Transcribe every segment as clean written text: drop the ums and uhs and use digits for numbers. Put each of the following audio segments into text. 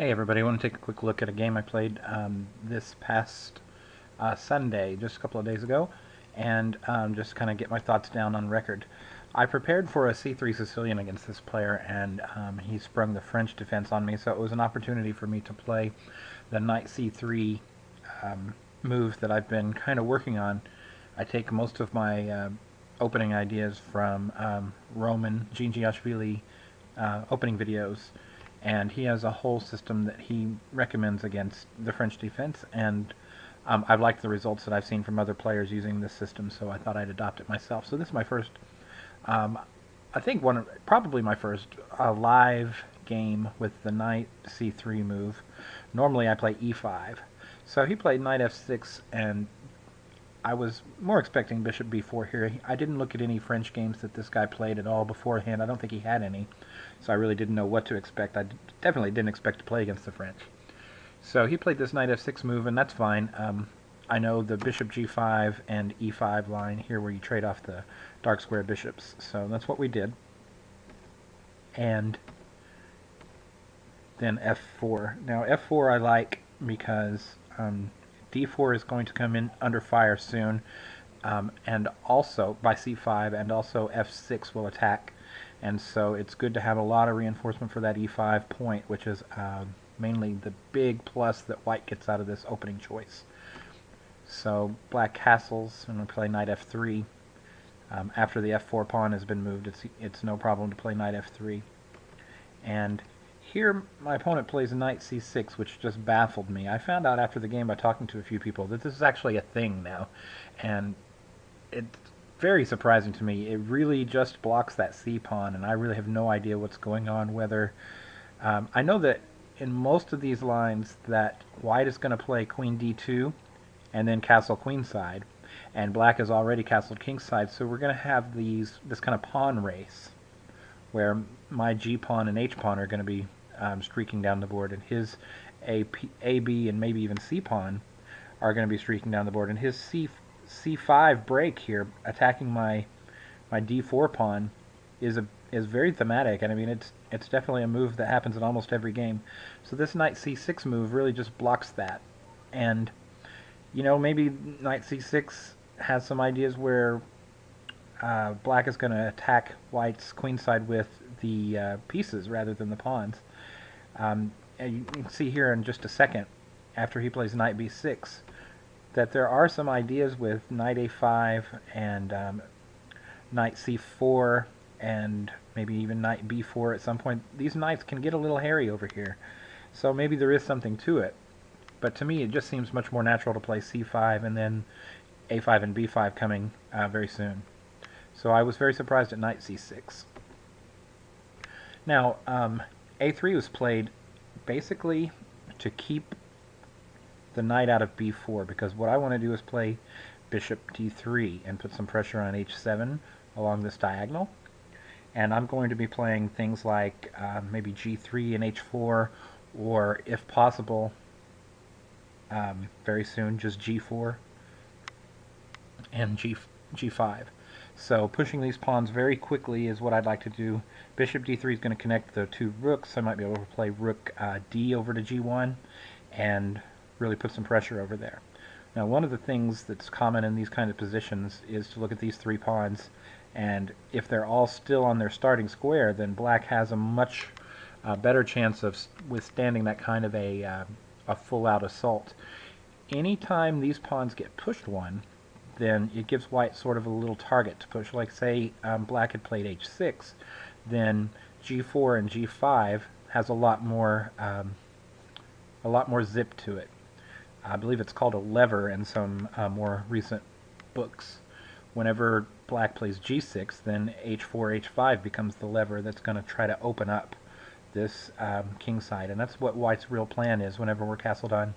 Hey everybody, I want to take a quick look at a game I played this past Sunday, just a couple of days ago, and just kind of get my thoughts down on record. I prepared for a C3 Sicilian against this player, and he sprung the French defense on me, so it was an opportunity for me to play the Knight C3 move that I've been kind of working on. I take most of my opening ideas from Roman Gingiashvili opening videos, and he has a whole system that he recommends against the French defense, and I've liked the results that I've seen from other players using this system, so I thought I'd adopt it myself. So this is my first, um, I think probably my first live game with the Knight C3 move. Normally I play E5. So he played Knight F6, and I was more expecting Bishop B4 here. I didn't look at any French games that this guy played at all beforehand. I don't think he had any, so I really didn't know what to expect. I definitely didn't expect to play against the French. So he played this Knight F6 move, and that's fine. I know the Bishop G5 and E5 line here where you trade off the dark square bishops, so that's what we did. And then F4. Now F4 I like because D4 is going to come in under fire soon, and also by C5, and also F6 will attack, and so it's good to have a lot of reinforcement for that E5 point, which is mainly the big plus that white gets out of this opening choice. So black castles, and we play knight F3. After the F4 pawn has been moved, it's no problem to play knight F3. And here my opponent plays knight c6, which just baffled me. I found out after the game by talking to a few people that this is actually a thing now, and it's very surprising to me. It really just blocks that c pawn, and I really have no idea what's going on. Whether I know that in most of these lines that white is going to play queen d2 and then castle queenside, and black has already castled kingside, so we're going to have this kind of pawn race where my g pawn and h pawn are going to be streaking down the board, and his A, B, and maybe even c pawn are going to be streaking down the board, and his c5 break here, attacking my d4 pawn, is very thematic, and I mean it's definitely a move that happens in almost every game. So this knight c6 move really just blocks that, and maybe knight c6 has some ideas where black is going to attack white's queenside with the pieces rather than the pawns. And you can see here in just a second, after he plays knight b6, that there are some ideas with knight a5 and knight c4 and maybe even knight b4 at some point. These knights can get a little hairy over here, so maybe there is something to it. But to me, it just seems much more natural to play c5 and then a5 and b5 coming very soon. So I was very surprised at knight c6. Now, a3 was played basically to keep the knight out of b4, because what I want to do is play bishop d3 and put some pressure on h7 along this diagonal. And I'm going to be playing things like maybe g3 and h4, or if possible, very soon, just g4 and g5. So pushing these pawns very quickly is what I'd like to do. Bishop d3 is going to connect the two rooks. I might be able to play rook d over to g1 and really put some pressure over there. Now, one of the things that's common in these kind of positions is to look at these three pawns, and if they're all still on their starting square, then black has a much better chance of withstanding that kind of a full-out assault. Anytime these pawns get pushed one, then it gives white sort of a little target to push. Like say black had played h6, then g4 and g5 has a lot more zip to it. I believe it's called a lever in some more recent books. Whenever black plays g6, then h4, h5 becomes the lever that's going to try to open up this king side, and that's what white's real plan is. Whenever we're castled on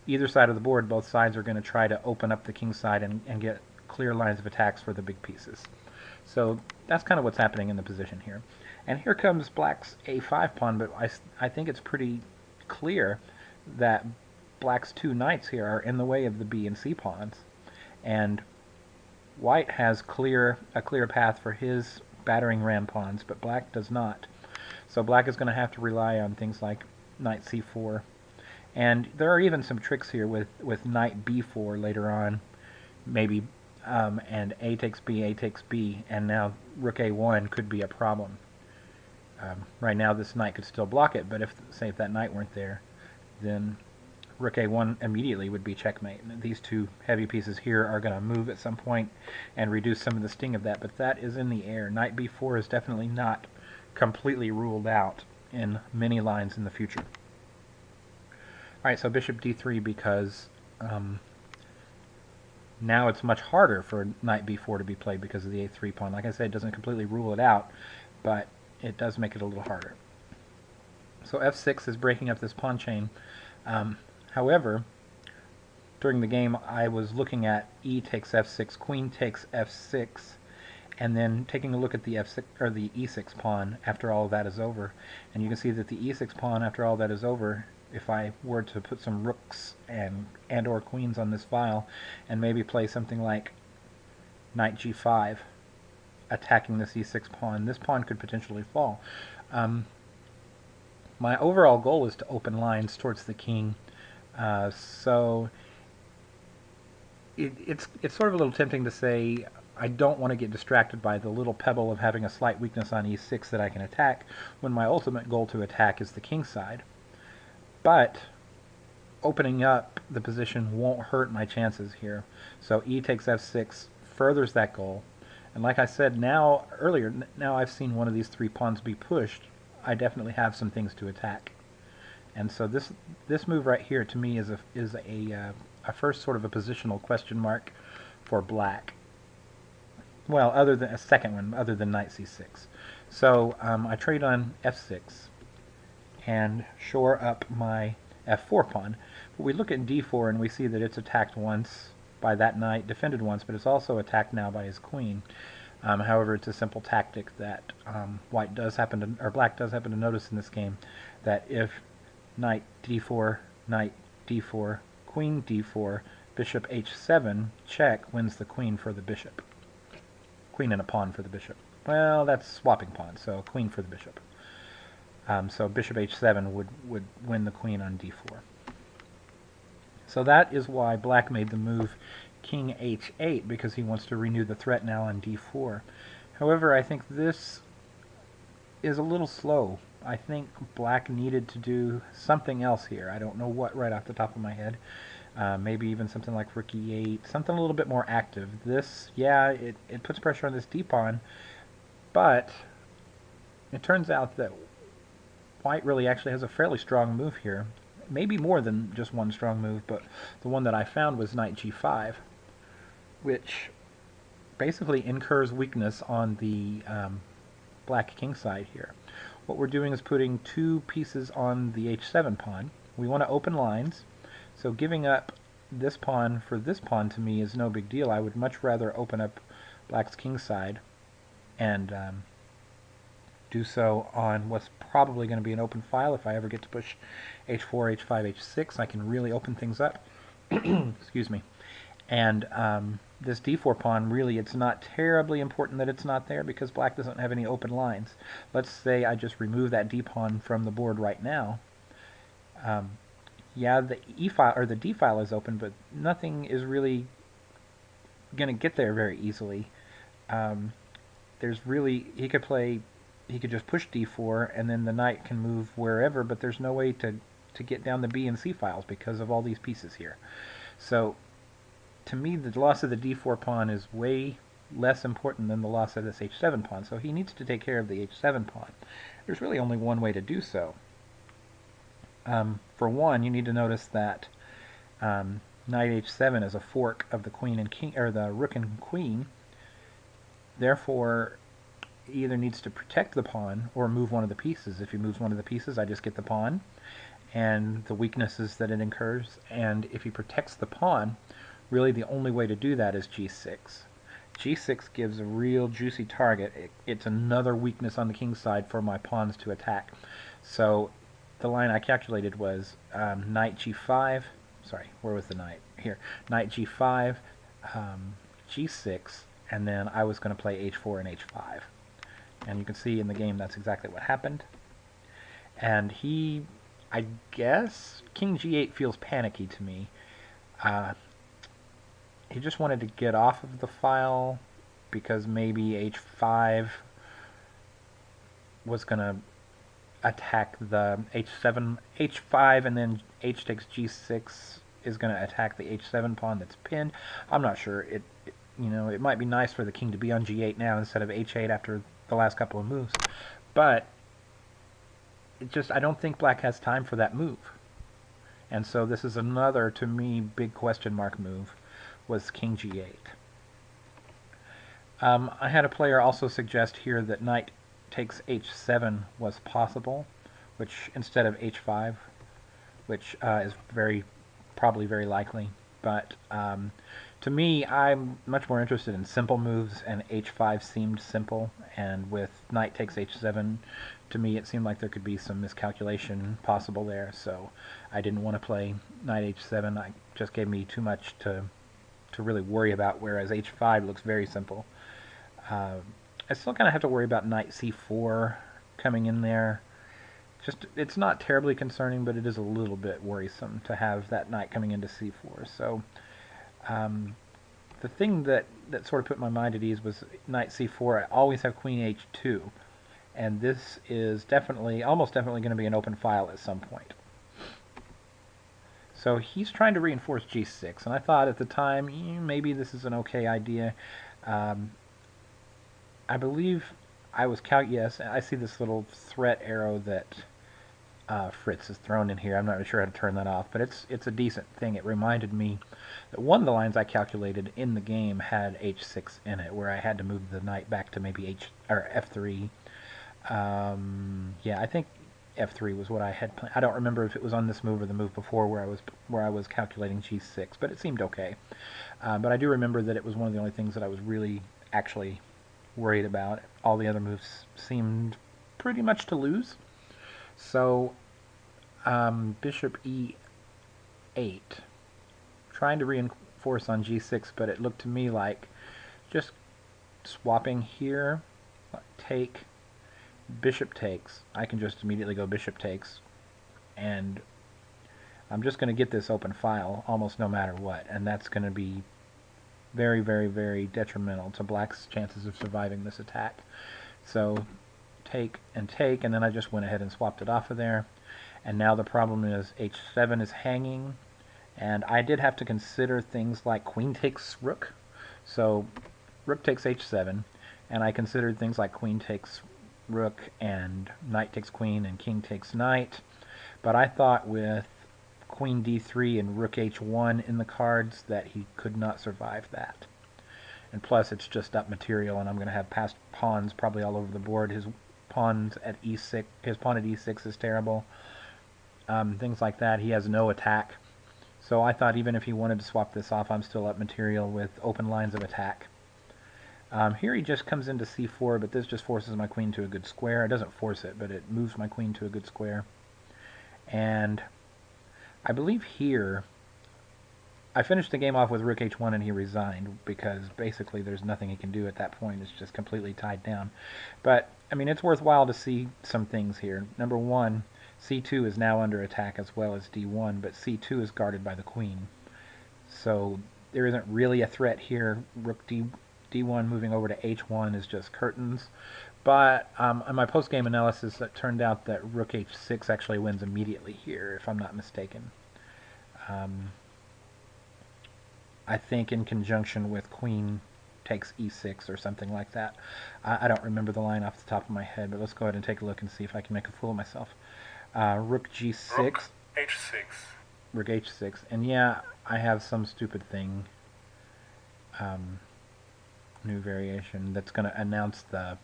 either side of the board, both sides are going to try to open up the king side and get clear lines of attacks for the big pieces. So that's kind of what's happening in the position here. And here comes black's a5 pawn, but I think it's pretty clear that black's two knights here are in the way of the b and c pawns, and white has a clear path for his battering ram pawns, but black does not. So black is going to have to rely on things like knight c4. And there are even some tricks here with knight b4 later on, maybe, and a takes b, and now rook a1 could be a problem. Right now this knight could still block it, but say if that knight weren't there, then rook a1 immediately would be checkmate. And these two heavy pieces here are going to move at some point and reduce some of the sting of that, but that is in the air. Knight b4 is definitely not completely ruled out in many lines in the future. Alright, so bishop d3 because now it's much harder for knight b4 to be played because of the a3 pawn. Like I said, it doesn't completely rule it out, but it does make it a little harder. So f6 is breaking up this pawn chain. However, during the game I was looking at e takes f6, queen takes f6, and then taking a look at the f6 or the e6 pawn after all of that is over, and you can see that the e6 pawn after all that is over, if I were to put some rooks and or queens on this file and maybe play something like knight g5 attacking this e6 pawn, this pawn could potentially fall. My overall goal is to open lines towards the king, so it's sort of a little tempting to say I don't want to get distracted by the little pebble of having a slight weakness on e6 that I can attack when my ultimate goal to attack is the king side. But opening up the position won't hurt my chances here. So e takes f6 furthers that goal. And like I said earlier, now I've seen one of these three pawns be pushed, I definitely have some things to attack. And so this move right here to me is a first sort of a positional question mark for black. Well, other than a second one, other than knight c6. So I trade on f6 and shore up my f4 pawn. But we look at d4 and we see that it's attacked once by that knight, defended once, but it's also attacked now by his queen. However, it's a simple tactic that black does happen to notice in this game, that if knight d4, queen d4, bishop h7, check wins the queen for the bishop. Queen and a pawn for the bishop. Well, that's swapping pawns, so queen for the bishop. So bishop h7 would win the queen on d4. So that is why black made the move king h8, because he wants to renew the threat now on d4. However, I think this is a little slow. I think black needed to do something else here. I don't know what right off the top of my head. Maybe even something like rook e8, something a little bit more active. This, yeah, it puts pressure on this d-pawn, but it turns out that white really actually has a fairly strong move here. Maybe more than just one strong move, but the one that I found was knight g5, which basically incurs weakness on the black king side here. What we're doing is putting two pieces on the h7 pawn. We want to open lines, so giving up this pawn for this pawn to me is no big deal. I would much rather open up black's king side and do so on what's probably going to be an open file. If I ever get to push h4, h5, h6, I can really open things up. Excuse me. And this d4 pawn, really, it's not terribly important that it's not there because black doesn't have any open lines. Let's say I just remove that d pawn from the board right now. Yeah, the e file or the d file is open, but nothing is really going to get there very easily. There's really, he could just push d4 and then the knight can move wherever, but there's no way to get down the b and c files because of all these pieces here. So to me, the loss of the d4 pawn is way less important than the loss of this h7 pawn, so he needs to take care of the h7 pawn. There's really only one way to do so. For one, you need to notice that knight h7 is a fork of the queen and king, or the rook and queen. Therefore, he either needs to protect the pawn or move one of the pieces. If he moves one of the pieces, I just get the pawn and the weaknesses that it incurs. And if he protects the pawn, really the only way to do that is g6. g6 gives a real juicy target. It's another weakness on the king's side for my pawns to attack. So the line I calculated was knight g5, sorry, where was the knight? Here, knight g5, g6, and then I was going to play h4 and h5. And you can see in the game that's exactly what happened. And he I guess king g8 feels panicky to me. Uh, he just wanted to get off of the file because maybe h5 was going to attack the h7, h5, and then h takes g6 is going to attack the h7 pawn that's pinned. I'm not sure. It might be nice for the king to be on g8 now instead of h8 after the last couple of moves, but I don't think black has time for that move. And so this is another, to me, big question mark move, was king g8. I had a player also suggest here that knight takes h7 was possible, which instead of h5, which is probably very likely. But to me, I'm much more interested in simple moves, and h5 seemed simple, and with knight takes h7, to me it seemed like there could be some miscalculation possible there, so I didn't want to play knight h7. It just gave me too much to really worry about, whereas h5 looks very simple. I still kind of have to worry about knight c4 coming in there. It's not terribly concerning, but it is a little bit worrisome to have that knight coming into c4. So the thing that sort of put my mind at ease was knight c4. I always have queen h2, and this is almost definitely going to be an open file at some point. So he's trying to reinforce g6, and I thought at the time, maybe this is an okay idea. I believe yes, I see this little threat arrow that Fritz has thrown in here. I'm not really sure how to turn that off, but it's a decent thing. It reminded me that one of the lines I calculated in the game had h6 in it, where I had to move the knight back to maybe f3. Yeah, I think f3 was what I had planned. I don't remember if it was on this move or the move before where I was calculating g6, but it seemed okay. But I do remember that it was one of the only things that I was really actually worried about. All the other moves seemed pretty much to lose. So bishop e8, trying to reinforce on g6, but it looked to me like just swapping here, take, bishop takes. I can just immediately go bishop takes, and I'm just going to get this open file almost no matter what, and that's going to be very, very, very detrimental to black's chances of surviving this attack. So take, and then I just went ahead and swapped it off of there. And now the problem is h7 is hanging, and I did have to consider things like queen takes rook. So rook takes h7, and I considered things like queen takes rook and knight takes queen and king takes knight. But I thought with queen d3 and rook h1 in the cards that he could not survive that. And plus it's just up material, and I'm going to have passed pawns probably all over the board. His pawn at e6 is terrible. Things like that. He has no attack. So I thought even if he wanted to swap this off, I'm still up material with open lines of attack. Here he just comes into c4, but this just forces my queen to a good square. It doesn't force it, but it moves my queen to a good square. And I believe here I finished the game off with rook h1 and he resigned, because basically there's nothing he can do at that point. It's just completely tied down. But, I mean, it's worthwhile to see some things here. Number one, c2 is now under attack as well as d1, but c2 is guarded by the queen. So there isn't really a threat here. Rook d1 moving over to h1 is just curtains. But in my post-game analysis, it turned out that rook h6 actually wins immediately here, if I'm not mistaken. I think in conjunction with queen takes e6 or something like that. I don't remember the line off the top of my head, but let's go ahead and take a look and see if I can make a fool of myself. Rook g6. Rook h6. Rook h6. And yeah, I have some stupid thing, new variation, that's going to announce the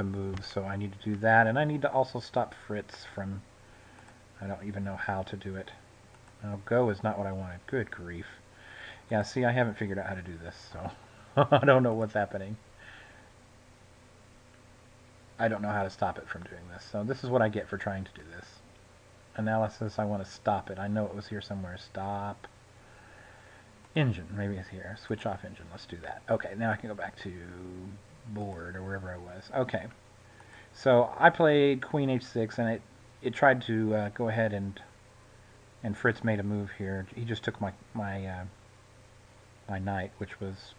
move, so I need to do that. And I need to also stop Fritz from, I don't even know how to do it. No, go is not what I wanted. Good grief. Yeah, see, I haven't figured out how to do this, so I don't know what's happening. I don't know how to stop it from doing this. So this is what I get for trying to do this. Analysis, I want to stop it. I know it was here somewhere. Stop. Engine, maybe it's here. Switch off engine. Let's do that. Okay, now I can go back to board or wherever I was. Okay. So I played queen h6, and it tried to go ahead and And Fritz made a move here. He just took my knight, which was,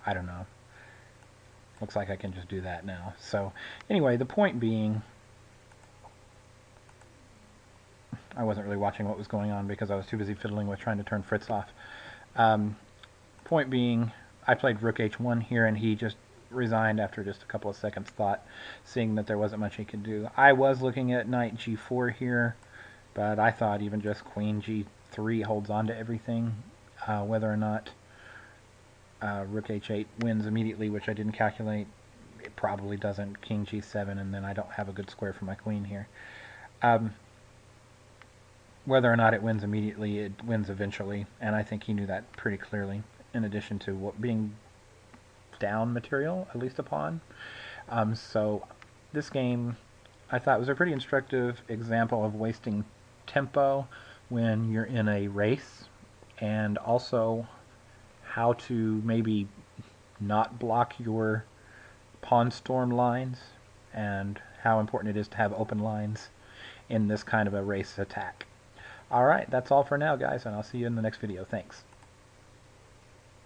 I don't know. Looks like I can just do that now. So anyway, the point being, I wasn't really watching what was going on because I was too busy fiddling with trying to turn Fritz off. Point being, I played Rook H1 here, and he just resigned after just a couple of seconds thought, seeing that there wasn't much he could do. I was looking at Knight G4 here, but I thought even just Queen G3 holds on to everything. Whether or not Rook H8 wins immediately, which I didn't calculate, it probably doesn't. King G7, and then I don't have a good square for my queen here. Whether or not it wins immediately, it wins eventually, and I think he knew that pretty clearly, in addition to what being down material, at least a pawn. So this game, I thought, was a pretty instructive example of wasting tempo when you're in a race, and also how to maybe not block your pawn storm lines, and how important it is to have open lines in this kind of a race attack. Alright, that's all for now, guys, and I'll see you in the next video. Thanks.